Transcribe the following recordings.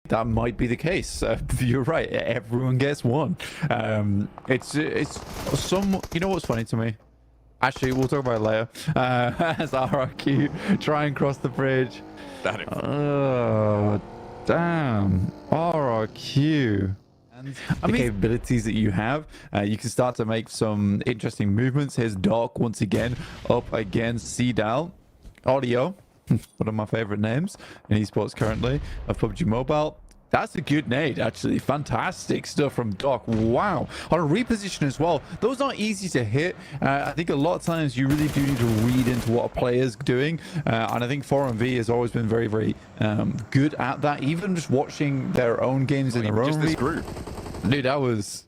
that might be the case. You're right. Everyone gets one. It's some. You know what's funny to me? Actually, we'll talk about it later. As RRQ try and cross the bridge. Oh, damn. RRQ. And the capabilities that you have, you can start to make some interesting movements. Here's Doc once again up against Cdal. Audio, one of my favorite names in esports currently of PUBG Mobile. That's a good nade, actually. Fantastic stuff from Doc. Wow. On a reposition as well. Those aren't easy to hit. I think a lot of times you really do need to read into what a player's doing. And I think 4MV has always been very, very good at that. Even just watching their own games in their own this group. Dude, that was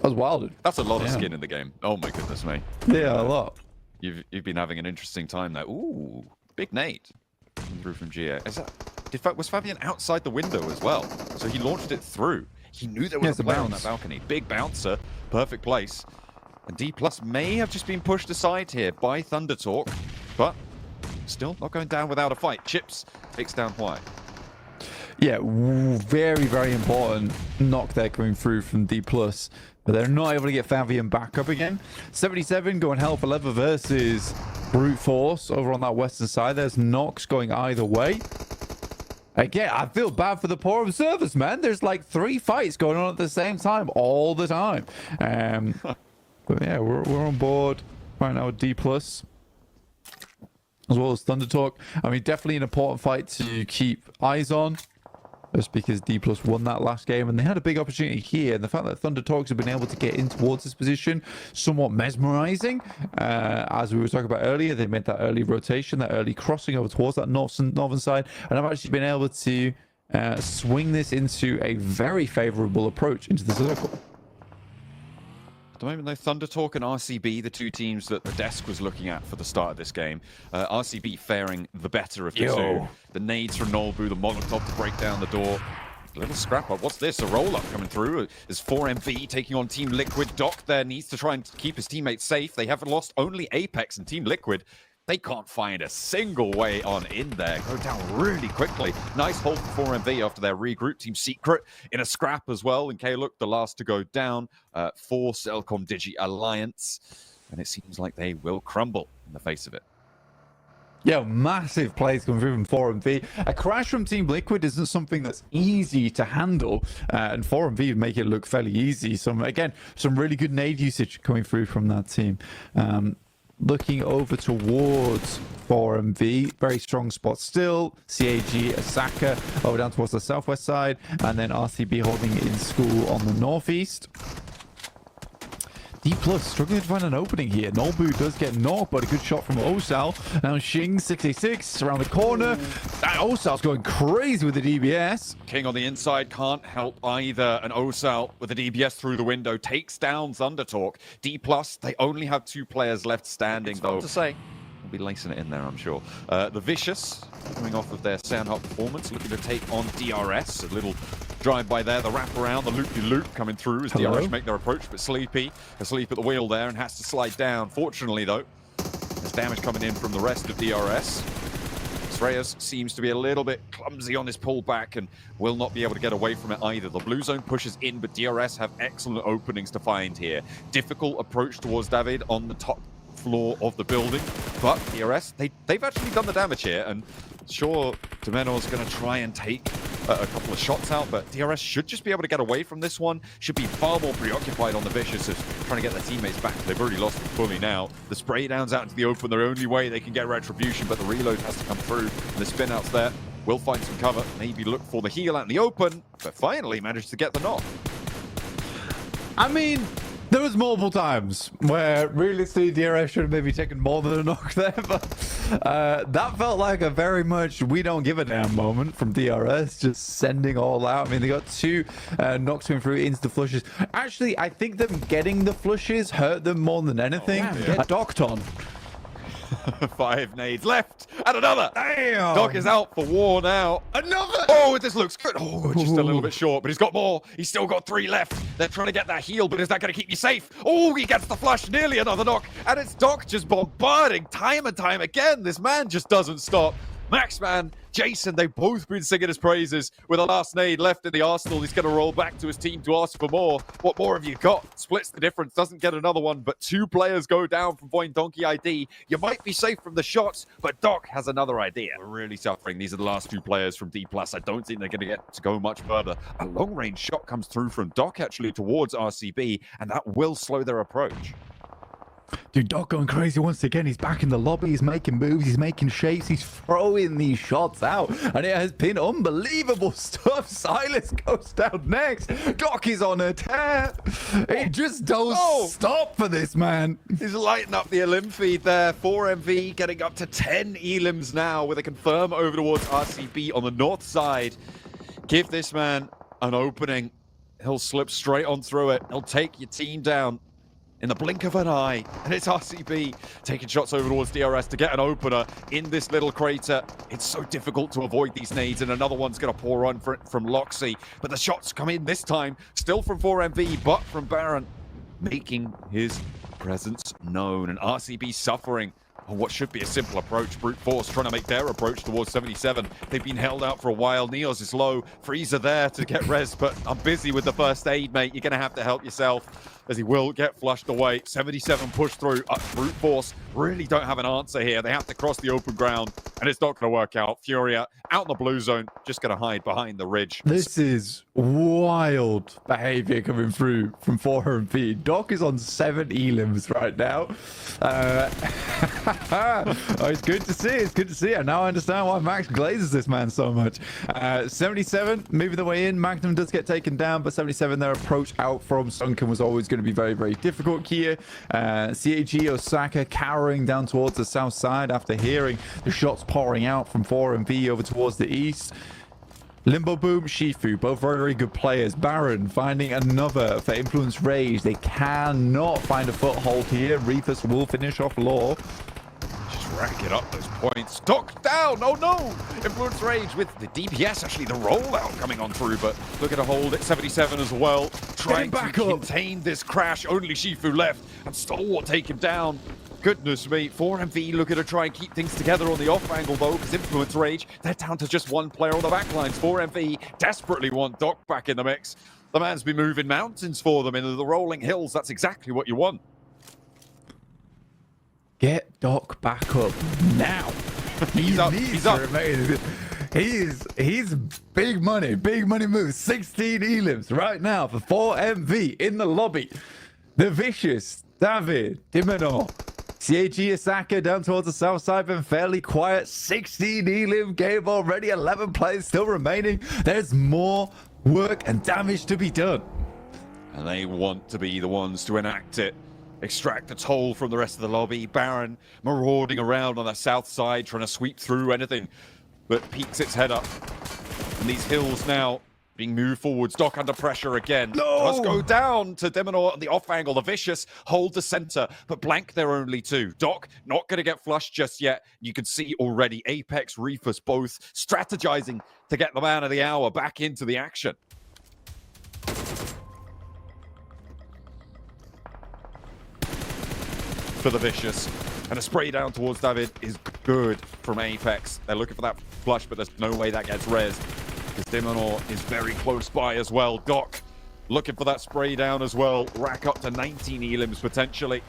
wild. That's a lot of skin in the game. Oh my goodness me. Yeah, a lot. You've been having an interesting time there. Ooh, big nade. Through from Gia. Was Fabian outside the window as well? So he launched it through. He knew there was a player on that balcony. Big bouncer, perfect place. And D+ may have just been pushed aside here by Thunder Talk, but still not going down without a fight. Chips takes down Hwai. Yeah, very, very important knock there coming through from D+. But they're not able to get Fabian back up again. 77 going hell for leather versus Brute Force over on that western side. There's knocks going either way. Again, I feel bad for the poor observers, man. There's like 3 fights going on at the same time, all the time. But yeah, we're on board right now with D+, as well as Thunder Talk. I mean, definitely an important fight to keep eyes on, just because D+ won that last game, and they had a big opportunity here. And the fact that Thunder Talks have been able to get in towards this position, somewhat mesmerizing. As we were talking about earlier, they made that early rotation, that early crossing over towards that northern side, and I've actually been able to swing this into a very favorable approach into the circle. At the moment, though, Thunder Talk and RCB, the two teams that the desk was looking at for the start of this game. RCB faring the better of the two. The nades from Nolbu, the Molotov to break down the door. A little scrap up. What's this? A roll-up coming through. Is 4MV taking on Team Liquid. Doc there needs to try and keep his teammates safe. They have lost only Apex, and Team Liquid, they can't find a single way on in there. Go down really quickly. Nice hold for 4MV after their regroup. Team Secret in a scrap as well. And Kaluk, the last to go down for Cellcom Digi Alliance. And it seems like they will crumble in the face of it. Yeah, massive plays coming through from 4MV. A crash from Team Liquid isn't something that's easy to handle, and 4MV make it look fairly easy. Some really good nade usage coming through from that team. Looking over towards 4MV, very strong spot still. CAG, Asaka over down towards the southwest side, and then RCB holding it in school on the northeast. D+ struggling to find an opening here. Nolbu does get knocked, but a good shot from Osal. Now Shing 66 around the corner. Osal's going crazy with the DBS. King on the inside can't help either. And Osal with the DBS through the window takes down Thunder Talk. D+, they only have 2 players left standing, though. To say. We'll be lacing it in there, I'm sure. The Vicious, coming off of their Sandhawk performance, looking to take on DRS. A little drive-by there, the wrap-around, the loop-de-loop coming through as DRS make their approach, but Sleepy asleep at the wheel there and has to slide down. Fortunately, though, there's damage coming in from the rest of DRS. Sreyas seems to be a little bit clumsy on his pullback and will not be able to get away from it either. The blue zone pushes in, but DRS have excellent openings to find here. Difficult approach towards David on the top floor of the building, but DRS, they've actually done the damage here, and sure, Domenor's going to try and take a couple of shots out, but DRS should just be able to get away from this one. Should be far more preoccupied on the Vicious of trying to get their teammates back. They've already lost them fully now. The spray downs out into the open, the only way they can get retribution, but the reload has to come through, and the spin outs there will find some cover, maybe look for the heal out in the open, but finally managed to get the knock. I mean, there was multiple times where realistically DRS should have maybe taken more than a knock there, but that felt like a very much we don't give a damn moment from DRS, just sending all out. I mean, they got 2 knocks coming through into the flushes. Actually, I think them getting the flushes hurt them more than anything. Get docked on. 5 nades left, and another. Damn. Doc is out for war now. Another. Oh, this looks good. Oh, just a little bit short, but he's got more. He's still got 3 left. They're trying to get that heal, but is that going to keep you safe? Oh, he gets the flush, nearly another knock, and it's Doc just bombarding time and time again. This man just doesn't stop. Maxman, Jason, they've both been singing his praises. With a last nade left in the arsenal, he's going to roll back to his team to ask for more. What more have you got? Splits the difference, doesn't get another one, but 2 players go down from Void Donkey ID. You might be safe from the shots, but Doc has another idea. We're really suffering. These are the last 2 players from D+. I don't think they're going to get to go much further. A long-range shot comes through from Doc, actually, towards RCB, and that will slow their approach. Dude, Doc going crazy once again. He's back in the lobby. He's making moves. He's making shapes. He's throwing these shots out. And it has been unbelievable stuff. Silas goes down next. Doc is on a tear. It just don't stop for this man. He's lighting up the elim feed there. 4MV getting up to 10 elims now with a confirm over towards RCB on the north side. Give this man an opening. He'll slip straight on through it. He'll take your team down in the blink of an eye, and it's RCB taking shots over towards DRS to get an opener in this little crater. It's so difficult to avoid these nades, and another one's going to pour on from Loxy, but the shots come in this time, still from 4MV, but from Baron, making his presence known, and RCB suffering on what should be a simple approach. Brute Force trying to make their approach towards 77. They've been held out for a while. Neos is low. Freezer there to get res, but I'm busy with the first aid, mate. You're going to have to help yourself, as he will get flushed away. 77 push through. Brute Force really don't have an answer here. They have to cross the open ground, and it's not going to work out. Furia out in the blue zone, just going to hide behind the ridge. This is wild behavior coming through from 4MV. Doc is on 7 elims right now. Oh, it's good to see. It's good to see. I now understand why Max glazes this man so much. 77 moving the way in. Magnum does get taken down, but 77, their approach out from Sunken was always going to be very, very difficult here. CAG Osaka cowering down towards the south side after hearing the shots pouring out from 4MV over towards the east. Limbo Boom, Shifu, both very, very good players. Baron finding another for Influence Rage. They cannot find a foothold here. Reefus will finish off Law. Just racking up those points. Doc down! Oh no! Influence Rage with the DPS, actually the rollout coming on through, but looking to hold at 77 as well. Trying to contain this crash. Only Shifu left, and Stalwart take him down. Goodness me, 4MV looking to try and keep things together on the off angle though, because Influence Rage, they're down to just 1 player on the backlines. 4MV desperately want Doc back in the mix. The man's been moving mountains for them into the rolling hills. That's exactly what you want. Get Doc back up now. He's up. He's up. He's big money move. 16 elims right now for 4MV in the lobby. The Vicious, David, Dimino, CAG Osaka down towards the south side, been fairly quiet. 16 elim game already, 11 players still remaining. There's more work and damage to be done. And they want to be the ones to enact it. Extract the toll from the rest of the lobby. Baron marauding around on the south side, trying to sweep through anything that peeks its head up. And these hills now being moved forwards. Doc under pressure again. No! Does go down to Demonor on the off angle. The Vicious hold the center, but blank there are only 2. Doc not going to get flushed just yet. You can see already Apex, Reefus both strategizing to get the man of the hour back into the action. For the Vicious. And a spray down towards David is good from Apex. They're looking for that flush, but there's no way that gets res. Because Demonor is very close by as well. Doc looking for that spray down as well. Rack up to 19 elims potentially.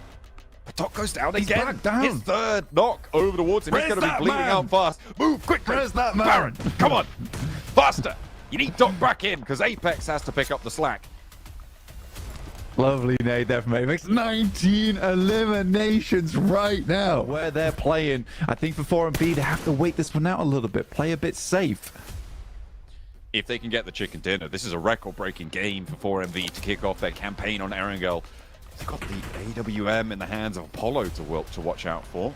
But Doc goes down again. Back down. His 3rd knock over towards him. He's going to be bleeding out fast. Move quickly. Where's that man? Baron, come on. Faster. You need Doc back in because Apex has to pick up the slack. Lovely nade there from Apex. 19 eliminations right now. Where they're playing. I think for 4MV, they have to wait this one out a little bit. Play a bit safe. If they can get the chicken dinner, this is a record-breaking game for 4MV to kick off their campaign on Erangel. They've got the AWM in the hands of Apollo to watch out for.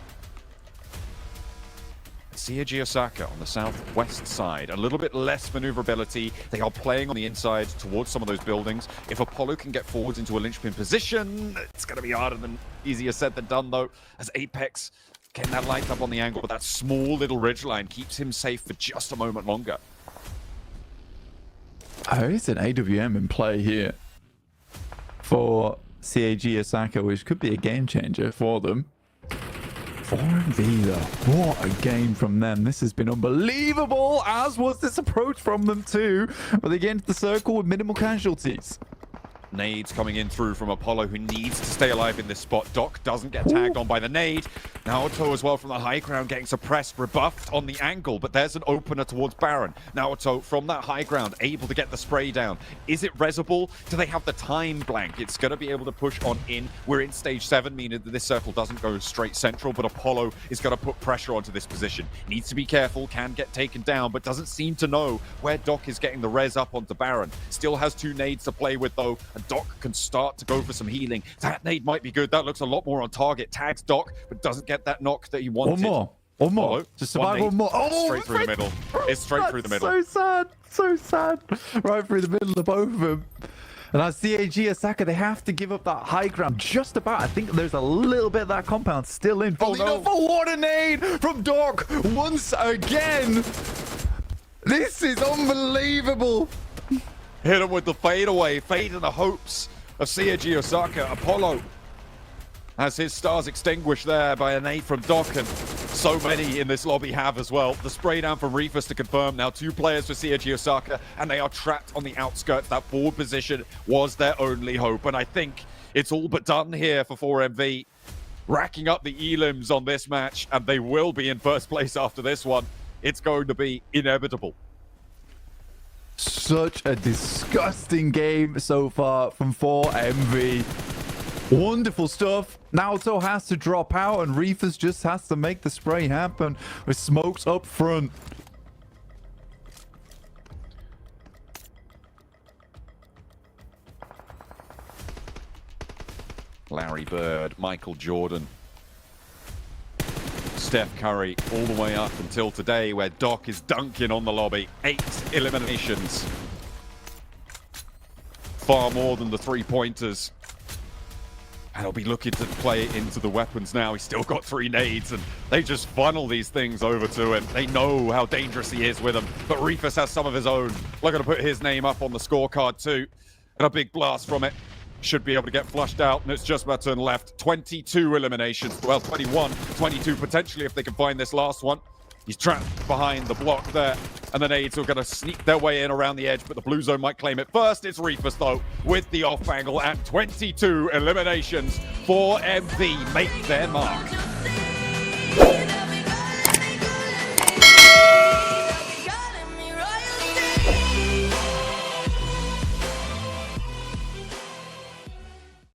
CAG Osaka on the southwest side, a little bit less maneuverability. They are playing on the inside towards some of those buildings. If Apollo can get forwards into a linchpin position, it's going to be harder than easier said than done though, as Apex getting that light up on the angle, but that small little ridgeline keeps him safe for just a moment longer. There is an AWM in play here for CAG Osaka, which could be a game changer for them. 4MV though, what a game from them. This has been unbelievable, as was this approach from them too. But they get into the circle with minimal casualties. Nades coming in through from Apollo, who needs to stay alive in this spot. Doc doesn't get tagged on by the nade. Naoto as well from the high ground getting suppressed, rebuffed on the angle, but there's an opener towards Baron. Naoto from that high ground able to get the spray down. Is it Resable? Do they have the time blank? It's going to be able to push on in. We're in stage 7, meaning that this circle doesn't go straight central, but Apollo is going to put pressure onto this position. Needs to be careful, can get taken down, but doesn't seem to know where Doc is getting the res up onto Baron. Still has 2 nades to play with though. Doc can start to go for some healing. That nade might be good. That looks a lot more on target. Tags Doc, but doesn't get that knock that he wanted. One more. Just survive one more. Oh, straight through the middle. It's straight through the middle. So sad. So sad. Right through the middle of both of them. And as CAG Osaka, they have to give up that high ground just about. I think there's a little bit of that compound still in. Oh, no. What a nade from Doc once again. This is unbelievable. Hit him with the fadeaway, fading the hopes of Seiji Osaka. Apollo has his stars extinguished there by a nade from Doc, and so many in this lobby have as well. The spray down from Reefus to confirm now 2 players for Seiji Osaka, and they are trapped on the outskirts. That forward position was their only hope, and I think it's all but done here for 4MV. Racking up the elims on this match, and they will be in first place after this one. It's going to be inevitable. Such a disgusting game so far from 4MV. Wonderful stuff. Naoto has to drop out and Reefus just has to make the spray happen with smokes up front. Larry Bird, Michael Jordan, Steph Curry, all the way up until today where Doc is dunking on the lobby. 8 eliminations. Far more than the 3-pointers. And he'll be looking to play it into the weapons now. He's still got 3 nades, and they just funnel these things over to him. They know how dangerous he is with them. But Reefus has some of his own. Looking to put his name up on the scorecard too. And a big blast from it. Should be able to get flushed out, and it's just about to turn left. 22 eliminations. Well, 21, 22 potentially if they can find this last one. He's trapped behind the block there, and the nades are going to sneak their way in around the edge, but the blue zone might claim it first. It's Reefus, though, with the off angle, and 22 eliminations. 4MV make their mark.